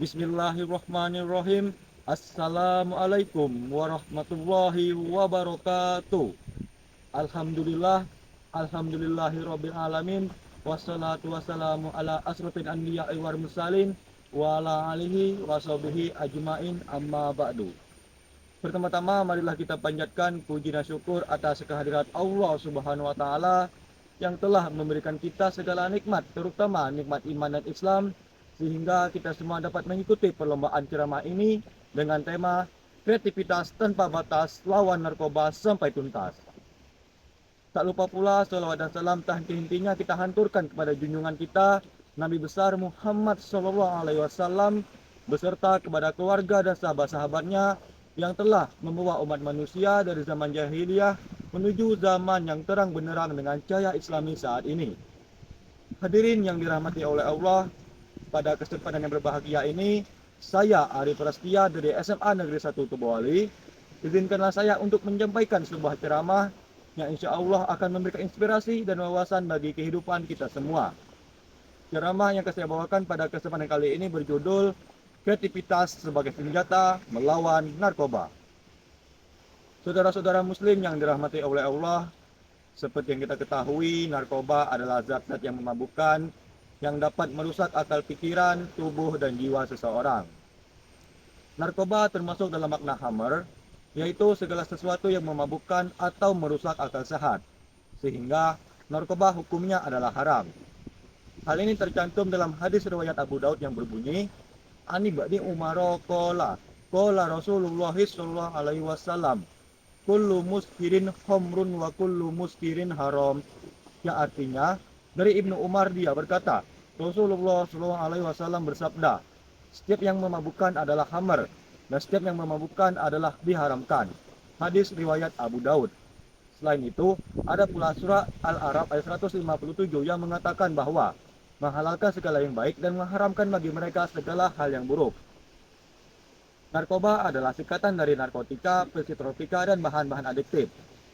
Bismillahirrahmanirrahim. Assalamualaikum warahmatullahi wabarakatuh. Alhamdulillah, alhamdulillahirabbil alamin. Wassalatu wassalamu ala asrofil anbiya'i wal mursalin wa ala alihi washabihi ajmain amma ba'du. Pertama-tama marilah kita panjatkan puji dan syukur atas kehadirat Allah Subhanahu wa taala yang telah memberikan kita segala nikmat, terutama nikmat iman dan Islam, sehingga kita semua dapat mengikuti perlombaan ceramah ini dengan tema kreativitas tanpa batas lawan narkoba sampai tuntas. Tak lupa pula salawat dan salam tak henti-hentinya kita hanturkan kepada junjungan kita Nabi besar Muhammad SAW beserta kepada keluarga dan sahabat-sahabatnya yang telah membawa umat manusia dari zaman jahiliyah menuju zaman yang terang benderang dengan cahaya Islami saat ini. Hadirin yang dirahmati oleh Allah, pada kesempatan yang berbahagia ini, saya Arif Rastia dari SMA Negeri 1 Tobowali, izinkanlah saya untuk menyampaikan sebuah ceramah yang insya Allah akan memberikan inspirasi dan wawasan bagi kehidupan kita semua. Ceramah yang saya bawakan pada kesempatan kali ini berjudul Kreativitas sebagai senjata melawan narkoba. Saudara-saudara muslim yang dirahmati oleh Allah, seperti yang kita ketahui, narkoba adalah zat-zat yang memabukkan yang dapat merusak akal pikiran, tubuh, dan jiwa seseorang. Narkoba termasuk dalam makna hammer, yaitu segala sesuatu yang memabukkan atau merusak akal sehat, sehingga narkoba hukumnya adalah haram. Hal ini tercantum dalam hadis riwayat Abu Daud yang berbunyi, Ani ba'di Umaro kola Rasulullah sallallahu alaihi wasallam, kullu muskirin khamrun wa kullu muskirin haram. Yang artinya, dari Ibnu Umar dia berkata, Rasulullah sallallahu alaihi wasallam bersabda, setiap yang memabukkan adalah khamr, dan setiap yang memabukkan adalah diharamkan. Hadis riwayat Abu Daud. Selain itu, ada pula surah Al-A'raf ayat 157 yang mengatakan bahwa menghalalkan segala yang baik dan mengharamkan bagi mereka segala hal yang buruk. Narkoba adalah singkatan dari narkotika, psikotropika, dan bahan-bahan adiktif.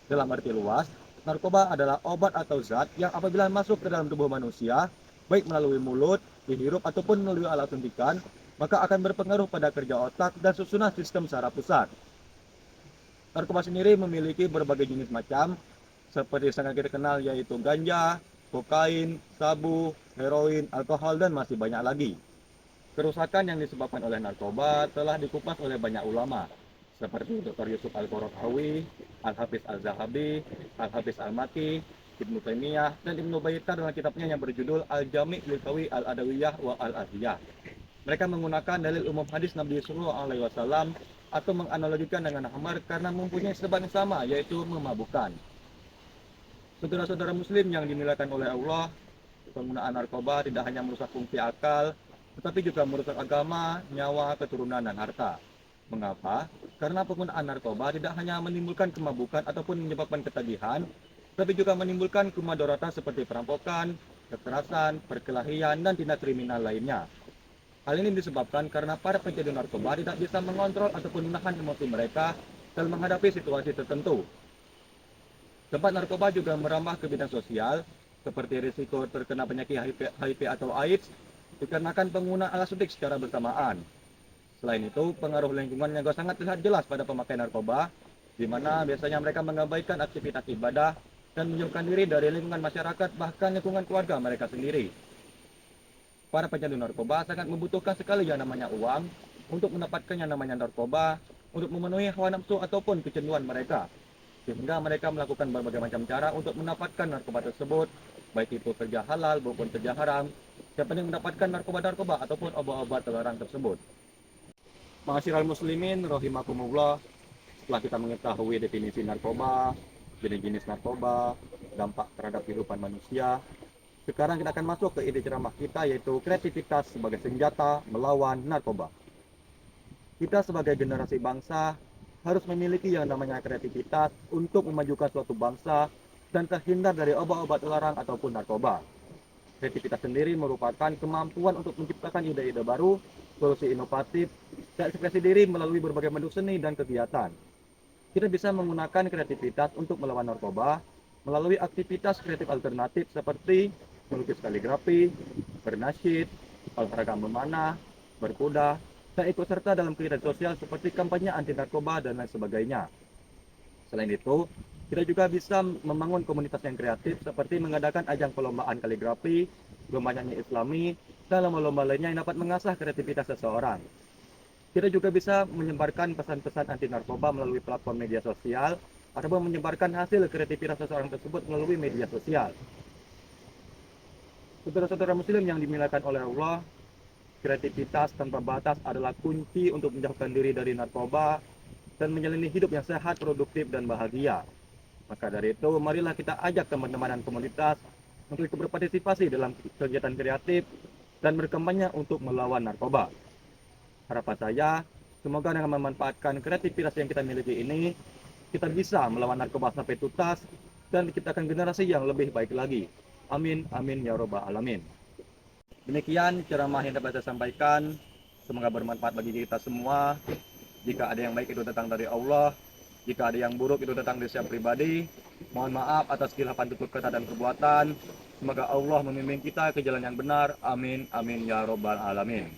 Dalam arti luas, narkoba adalah obat atau zat yang apabila masuk ke dalam tubuh manusia, baik melalui mulut, dihirup, ataupun melalui alat suntikan, maka akan berpengaruh pada kerja otak dan susunan sistem secara pusat. Narkoba sendiri memiliki berbagai jenis macam, seperti sangat kita kenal yaitu ganja, kokain, sabu, heroin, alkohol, dan masih banyak lagi. Kerusakan yang disebabkan oleh narkoba telah dikupas oleh banyak ulama, seperti Dr. Yusuf Al-Qaradawi, Al-Hafiz Al-Zahabi, Al-Hafiz Al-Maki, Ibnu Taimiyah, dan Ibnu Baitar dalam kitabnya yang berjudul Al-Jami' Lil-Qawi Al-Adawiyah wa Al-Aziyah. Mereka menggunakan dalil umum hadis Nabi Sallallahu Alaihi Wasallam atau menganalogikan dengan khamar karena mempunyai sebab yang sama, yaitu memabukkan. Saudara-saudara muslim yang dimuliakan oleh Allah, penggunaan narkoba tidak hanya merusak fungsi akal, tetapi juga merusak agama, nyawa, keturunan, dan harta. Mengapa? Karena penggunaan narkoba tidak hanya menimbulkan kemabukan ataupun menyebabkan ketagihan, tapi juga menimbulkan kemudaratan seperti perampokan, kekerasan, perkelahian, dan tindak kriminal lainnya. Hal ini disebabkan karena para pencandu narkoba tidak bisa mengontrol ataupun menahan emosi mereka dalam menghadapi situasi tertentu. Tempat narkoba juga merambah ke bidang sosial, seperti risiko terkena penyakit HIV atau AIDS, dikarenakan penggunaan alat suntik secara bersamaan. Selain itu, pengaruh lingkungan yang sangat terlihat jelas pada pemakai narkoba, di mana biasanya mereka mengabaikan aktivitas ibadah dan menjauhkan diri dari lingkungan masyarakat, bahkan lingkungan keluarga mereka sendiri. Para pecandu narkoba sangat membutuhkan sekali yang namanya uang untuk mendapatkan yang namanya narkoba, untuk memenuhi hawa nafsu ataupun kecanduan mereka. Sehingga mereka melakukan berbagai macam cara untuk mendapatkan narkoba tersebut, baik itu kerja halal maupun kerja haram, yang penting mendapatkan narkoba-narkoba ataupun obat-obat terlarang tersebut. Ma'asyiral muslimin rahimakumullah, setelah kita mengetahui definisi narkoba, jenis-jenis narkoba, dampak terhadap kehidupan manusia, sekarang kita akan masuk ke ide ceramah kita, yaitu kreativitas sebagai senjata melawan narkoba. Kita sebagai generasi bangsa harus memiliki yang namanya kreativitas untuk memajukan suatu bangsa dan terhindar dari obat-obat terlarang ataupun narkoba. Kreativitas sendiri merupakan kemampuan untuk menciptakan ide-ide baru, solusi inovatif, dan ekspresi diri melalui berbagai bentuk seni dan kegiatan. Kita bisa menggunakan kreativitas untuk melawan narkoba melalui aktivitas kreatif alternatif seperti melukis kaligrafi, bernasyid, olahraga memanah, berkuda, dan ikut serta dalam kegiatan sosial seperti kampanye anti narkoba dan lain sebagainya. Selain itu, kita juga bisa membangun komunitas yang kreatif seperti mengadakan ajang perlombaan kaligrafi, lomba nyanyi Islami, dan lomba-lomba lainnya yang dapat mengasah kreativitas seseorang. Kita juga bisa menyebarkan pesan-pesan anti narkoba melalui platform media sosial ataupun menyebarkan hasil kreativitas seseorang tersebut melalui media sosial. Saudara-saudara muslim yang dimuliakan oleh Allah, kreativitas tanpa batas adalah kunci untuk menjauhkan diri dari narkoba dan menjalani hidup yang sehat, produktif, dan bahagia. Maka dari itu, marilah kita ajak teman-teman dan komunitas untuk ikut berpartisipasi dalam kegiatan kreatif dan berkampanye untuk melawan narkoba. Harapan saya, semoga dengan memanfaatkan kreativitas yang kita miliki ini, kita bisa melawan narkoba sampai tuntas dan menciptakan generasi yang lebih baik lagi. Amin, amin, ya robbal alamin. Demikian ceramah yang dapat saya sampaikan. Semoga bermanfaat bagi kita semua. Jika ada yang baik itu datang dari Allah, jika ada yang buruk itu datang dari siapa pribadi. Mohon maaf atas khilafan tutur kata dan perbuatan. Semoga Allah membimbing kita ke jalan yang benar. Amin, amin, ya robbal alamin.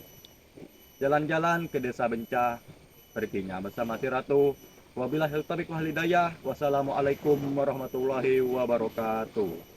Jalan-jalan ke desa Bencah, perginya bersama si Ratu. Wabillahi taufiq wal hidayah. Wassalamualaikum warahmatullahi wabarakatuh.